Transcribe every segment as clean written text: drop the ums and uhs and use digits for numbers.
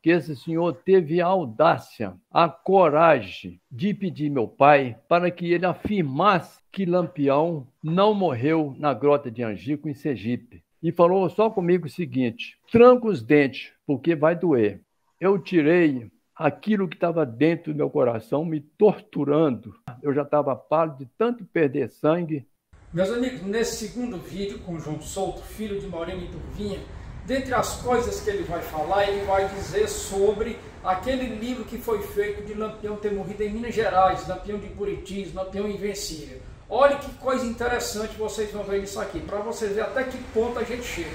que esse senhor teve a audácia, a coragem de pedir meu pai para que ele afirmasse que Lampião não morreu na Grota de Angico, em Sergipe. E falou só comigo o seguinte: tranca os dentes, porque vai doer. Eu tirei aquilo que estava dentro do meu coração, me torturando. Eu já estava pálido de tanto perder sangue. Meus amigos, nesse segundo vídeo com João Souto, filho de Moreno e Turvinha, dentre as coisas que ele vai falar, ele vai dizer sobre aquele livro que foi feito de Lampião ter morrido em Minas Gerais, Lampião de Buritis, Lampião Invencível. Olha que coisa interessante vocês vão ver nisso aqui, para vocês verem até que ponto a gente chega.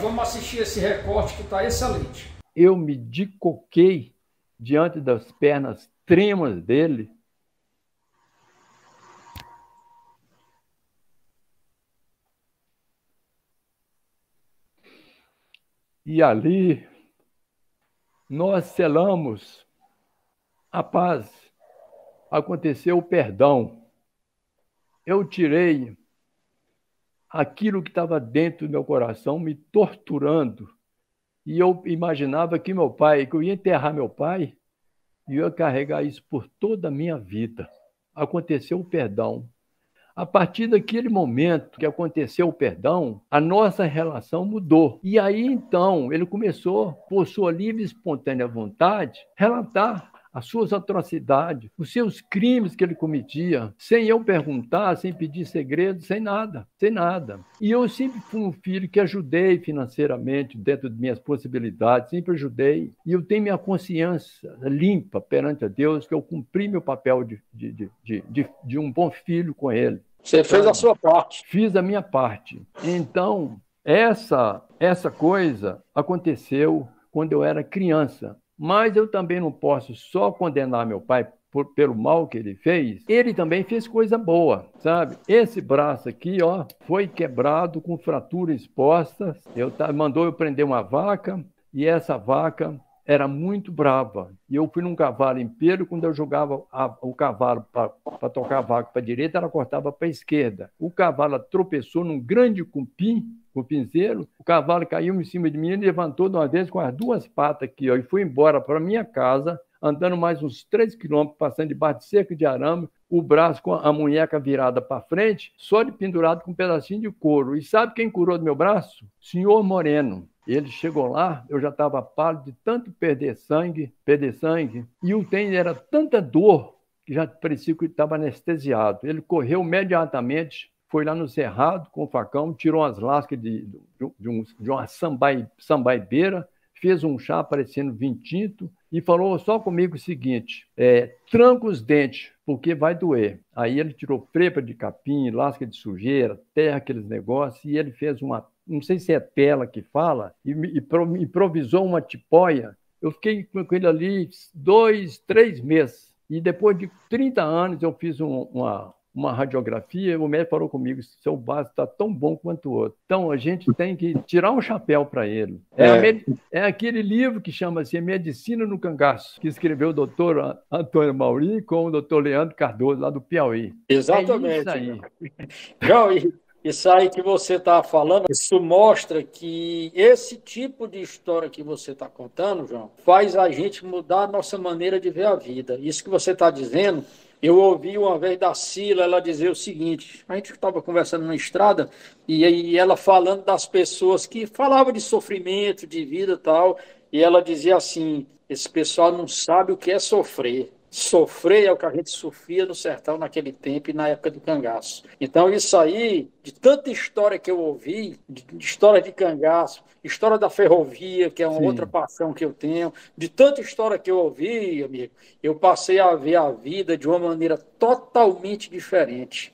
Vamos assistir esse recorte que está excelente. Eu me dicoquei diante das pernas trêmulas dele. E ali nós selamos a paz. Aconteceu o perdão. Eu tirei aquilo que estava dentro do meu coração, me torturando. E eu imaginava que meu pai, que eu ia enterrar meu pai, e eu ia carregar isso por toda a minha vida. Aconteceu o perdão. A partir daquele momento que aconteceu o perdão, a nossa relação mudou. E aí, então, ele começou, por sua livre e espontânea vontade, relatar as suas atrocidades, os seus crimes que ele cometia, sem eu perguntar, sem pedir segredo, sem nada, sem nada. E eu sempre fui um filho que ajudei financeiramente, dentro de minhas possibilidades, sempre ajudei. E eu tenho minha consciência limpa perante a Deus, que eu cumpri meu papel de um bom filho com ele. Você fez a sua parte. Fiz a minha parte. Então, essa coisa aconteceu quando eu era criança. Mas eu também não posso só condenar meu pai pelo mal que ele fez. Ele também fez coisa boa, sabe? Esse braço aqui, ó, foi quebrado com fratura exposta. Mandou eu prender uma vaca e essa vaca era muito brava. E eu fui num cavalo em pelo, quando eu jogava o cavalo para tocar a vaca para a direita, ela cortava para a esquerda. O cavalo tropeçou num grande cupinzeiro, o cavalo caiu em cima de mim e levantou de uma vez com as duas patas aqui, ó, e foi embora para minha casa, andando mais uns 3 quilômetros, passando debaixo de cerca de arame, o braço com a munheca virada para frente, só de pendurado com um pedacinho de couro. E sabe quem curou do meu braço? Senhor Moreno. Ele chegou lá, eu já estava pálido de tanto perder sangue, e o trem era tanta dor que já parecia que ele estava anestesiado. Ele correu imediatamente, foi lá no cerrado com o facão, tirou as lascas de uma sambaibeira, fez um chá parecendo vinho tinto e falou só comigo o seguinte: tranca os dentes, porque vai doer. Aí ele tirou prepa de capim, lasca de sujeira, terra, aqueles negócios, e ele fez não sei se é tela que fala, e improvisou uma tipóia. Eu fiquei com ele ali 2, 3 meses. E depois de 30 anos eu fiz uma radiografia, o médico falou comigo: seu braço está tão bom quanto o outro. Então a gente tem que tirar um chapéu para ele. É aquele livro que chama-se Medicina no Cangaço, que escreveu o doutor Antônio Mauri com o doutor Leandro Cardoso, lá do Piauí. Exatamente. É isso aí. João, isso aí que você está falando, isso mostra que esse tipo de história que você está contando, João, faz a gente mudar a nossa maneira de ver a vida. Isso que você está dizendo, eu ouvi uma vez da Cila, ela dizer o seguinte: a gente estava conversando na estrada, e ela falando das pessoas que falavam de sofrimento, de vida e tal, e ela dizia assim: esse pessoal não sabe o que é sofrer. Sofrer é o que a gente sofria no sertão naquele tempo e na época do cangaço. Então, isso aí, de tanta história que eu ouvi, de história de cangaço, história da ferrovia, que é uma outra paixão que eu tenho, de tanta história que eu ouvi, amigo, eu passei a ver a vida de uma maneira totalmente diferente.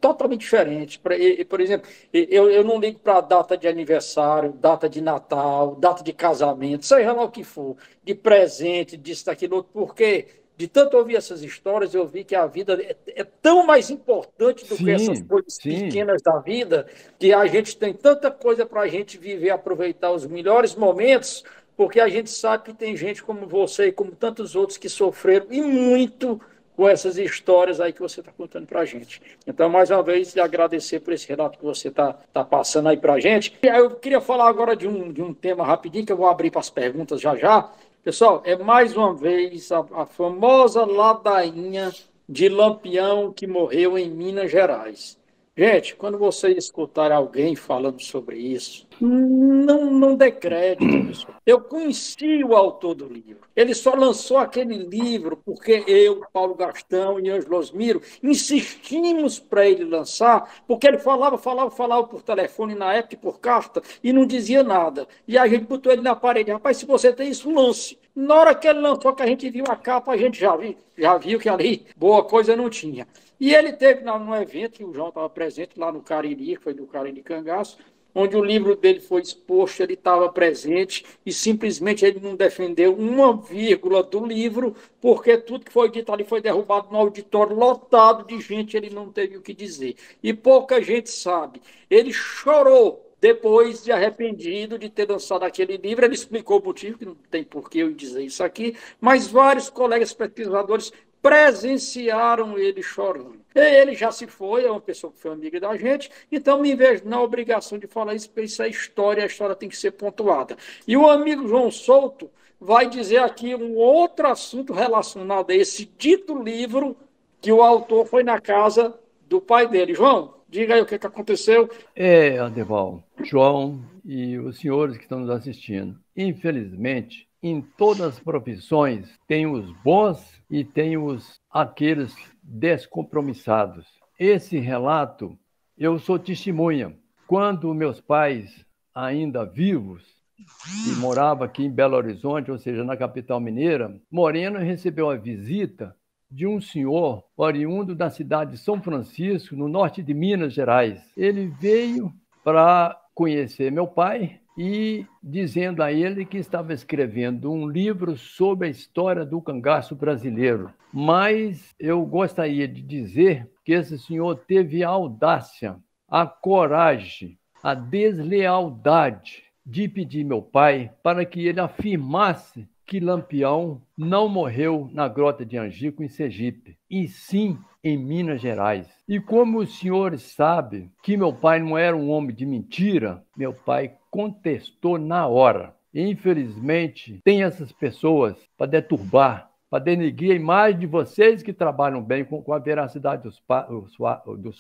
Totalmente diferente. Por exemplo, eu não ligo para data de aniversário, data de Natal, data de casamento, seja lá o que for, de presente, disso, daquilo outro, porque de tanto ouvir essas histórias, eu vi que a vida é tão mais importante do que essas coisas pequenas da vida, que a gente tem tanta coisa para a gente viver, aproveitar os melhores momentos, porque a gente sabe que tem gente como você e como tantos outros que sofreram e muito com essas histórias aí que você está contando para a gente. Então, mais uma vez, lhe agradecer por esse relato que você está passando aí para a gente. Eu queria falar agora de um tema rapidinho, que eu vou abrir para as perguntas já já, Pessoal, é mais uma vez a famosa ladainha de Lampião que morreu em Minas Gerais. Gente, quando você escutar alguém falando sobre isso, não dê crédito, pessoal. Eu conheci o autor do livro. Ele só lançou aquele livro porque eu, Paulo Gastão e Ângelo Osmiro insistimos para ele lançar, porque ele falava por telefone na época e por carta e não dizia nada. E a gente botou ele na parede. Rapaz, se você tem isso, lance. Na hora que ele lançou, que a gente viu a capa, a gente já viu que ali boa coisa não tinha. E ele teve num evento, que o João estava presente lá no Cariri, que foi do Cariri Cangaço, onde o livro dele foi exposto, ele estava presente e simplesmente ele não defendeu uma vírgula do livro, porque tudo que foi dito ali foi derrubado no auditório lotado de gente, ele não teve o que dizer. E pouca gente sabe. Ele chorou depois de arrependido de ter lançado aquele livro. Ele explicou o motivo, que não tem por que eu dizer isso aqui, mas vários colegas pesquisadores presenciaram ele chorando. Ele já se foi, é uma pessoa que foi amiga da gente, então me vejo na obrigação de falar isso, porque isso é história, a história tem que ser pontuada. E o amigo João Souto vai dizer aqui um outro assunto relacionado a esse dito livro, que o autor foi na casa do pai dele. João, diga aí o que aconteceu. Adeval, João e os senhores que estão nos assistindo, infelizmente, em todas as profissões tem os bons e tem aqueles descompromissados. Esse relato, eu sou testemunha. Quando meus pais, ainda vivos, e morava aqui em Belo Horizonte, ou seja, na capital mineira, Moreno recebeu a visita de um senhor oriundo da cidade de São Francisco, no norte de Minas Gerais. Ele veio para conhecer meu pai e dizendo a ele que estava escrevendo um livro sobre a história do cangaço brasileiro. Mas eu gostaria de dizer que esse senhor teve a audácia, a coragem, a deslealdade de pedir meu pai para que ele afirmasse que Lampião não morreu na Grota de Angico, em Sergipe, e sim em Minas Gerais. E como os senhores sabem que meu pai não era um homem de mentira, meu pai contestou na hora. Infelizmente, tem essas pessoas para deturbar, para denegrir a imagem de vocês que trabalham bem com a veracidade dos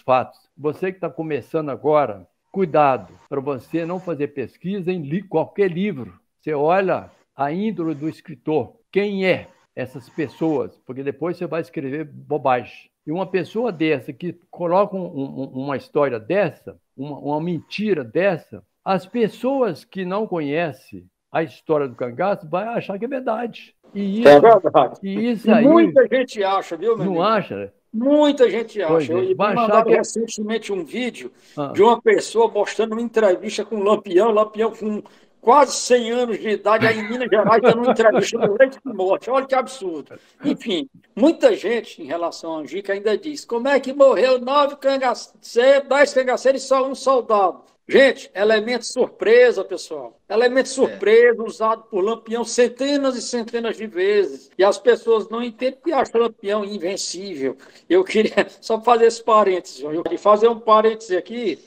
fatos. Você que está começando agora, cuidado para você não fazer pesquisa em qualquer livro. Você olha a índole do escritor, quem é essas pessoas, porque depois você vai escrever bobagem. E uma pessoa dessa que coloca uma história dessa, uma mentira dessa, as pessoas que não conhecem a história do cangaço vão achar que é verdade. E isso, é verdade. E isso aí, muita gente acha, viu, meu não amigo? acha? Muita gente acha. Eu me mandaram recentemente um vídeo de uma pessoa mostrando uma entrevista com o Lampião com quase 100 anos de idade, aí em Minas Gerais, dando uma entrevista do leite de morte. Olha que absurdo. Enfim, muita gente, em relação a Angico, ainda diz, como é que morreu 9 cangaceiros, 10 cangaceiros e só um soldado? Gente, elemento surpresa, pessoal. Elemento surpresa, usado por Lampião centenas e centenas de vezes. E as pessoas não entendem porque acham Lampião invencível. Eu queria só fazer esse parênteses. Eu queria fazer um parêntese aqui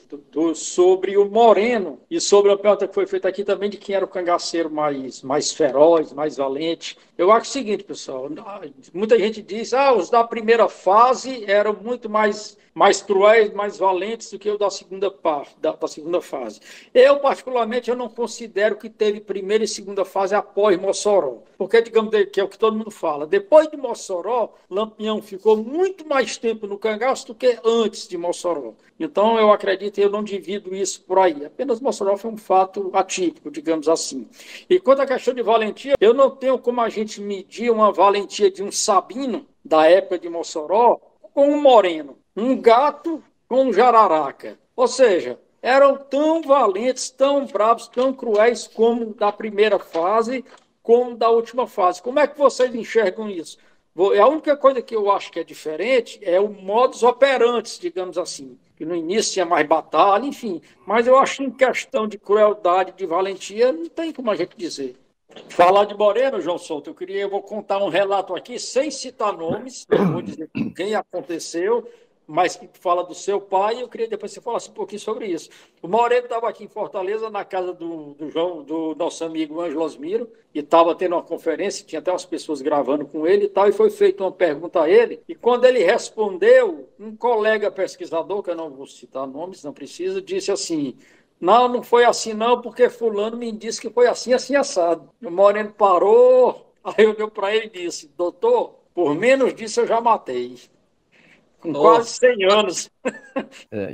sobre o Moreno e sobre a pergunta que foi feita aqui também de quem era o cangaceiro mais feroz, mais valente. Eu acho o seguinte, pessoal. Muita gente diz, os da primeira fase eram muito mais cruéis, mais valentes do que o da segunda fase. Eu, particularmente, eu não considero que teve primeira e segunda fase após Mossoró. Porque, digamos, que é o que todo mundo fala. Depois de Mossoró, Lampião ficou muito mais tempo no cangaço do que antes de Mossoró. Então, eu acredito, eu não divido isso por aí. Apenas Mossoró foi um fato atípico, digamos assim. E quanto à questão de valentia, eu não tenho como a gente medir uma valentia de um Sabino, da época de Mossoró, com um Moreno. Um gato com um jararaca. Ou seja, eram tão valentes, tão bravos, tão cruéis como da primeira fase, como da última fase. Como é que vocês enxergam isso? A única coisa que eu acho que é diferente é o modus operandi, digamos assim. Que no início tinha mais batalha, enfim. Mas eu acho que em questão de crueldade, de valentia, não tem como a gente dizer. Falar de Moreno, João Souto, eu vou contar um relato aqui, sem citar nomes, eu vou dizer quem aconteceu, mas que fala do seu pai, eu queria depois que você falasse um pouquinho sobre isso. O Moreno estava aqui em Fortaleza, na casa do João, do nosso amigo Ângelo Osmiro, e estava tendo uma conferência, tinha até umas pessoas gravando com ele e tal, e foi feita uma pergunta a ele, e quando ele respondeu, um colega pesquisador, que eu não vou citar nomes, não precisa, disse assim: não, não foi assim não, porque fulano me disse que foi assim, assim, assado. O Moreno parou, aí olhou para ele e disse: doutor, por menos disso eu já matei. Com quase 100 anos.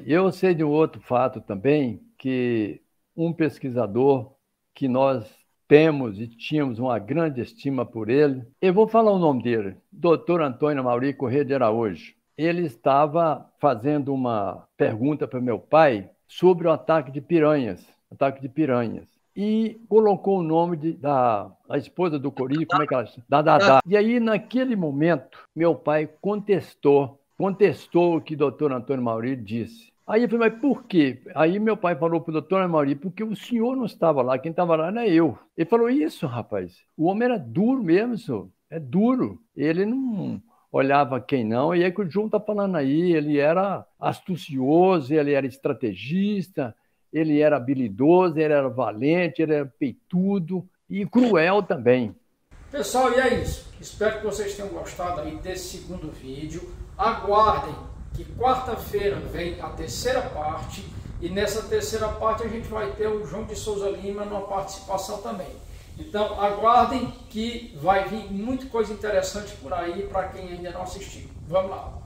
Eu sei de um outro fato também, que um pesquisador que nós temos e tínhamos uma grande estima por ele, eu vou falar o nome dele, Dr. Antônio Amauri Corrêa de Araújo. Ele estava fazendo uma pergunta para meu pai sobre o ataque de piranhas, e colocou o nome da esposa do Cori, como é que ela chama? Da Dadá. E aí, naquele momento, meu pai contestou o que o doutor Antônio Amauri disse. Aí eu falei, mas por quê? Aí meu pai falou para o doutor Amauri, porque o senhor não estava lá, quem estava lá era eu. Ele falou, isso, rapaz, o homem era duro mesmo, senhor, é duro. Ele não olhava quem não, e aí que o João está falando aí, ele era astucioso, ele era estrategista, ele era habilidoso, ele era valente, ele era peitudo e cruel também. Pessoal, e é isso. Espero que vocês tenham gostado aí desse segundo vídeo. Aguardem que quarta-feira vem a terceira parte, e nessa terceira parte a gente vai ter o João de Souza Lima numa participação também. Então aguardem que vai vir muita coisa interessante por aí para quem ainda não assistiu. Vamos lá.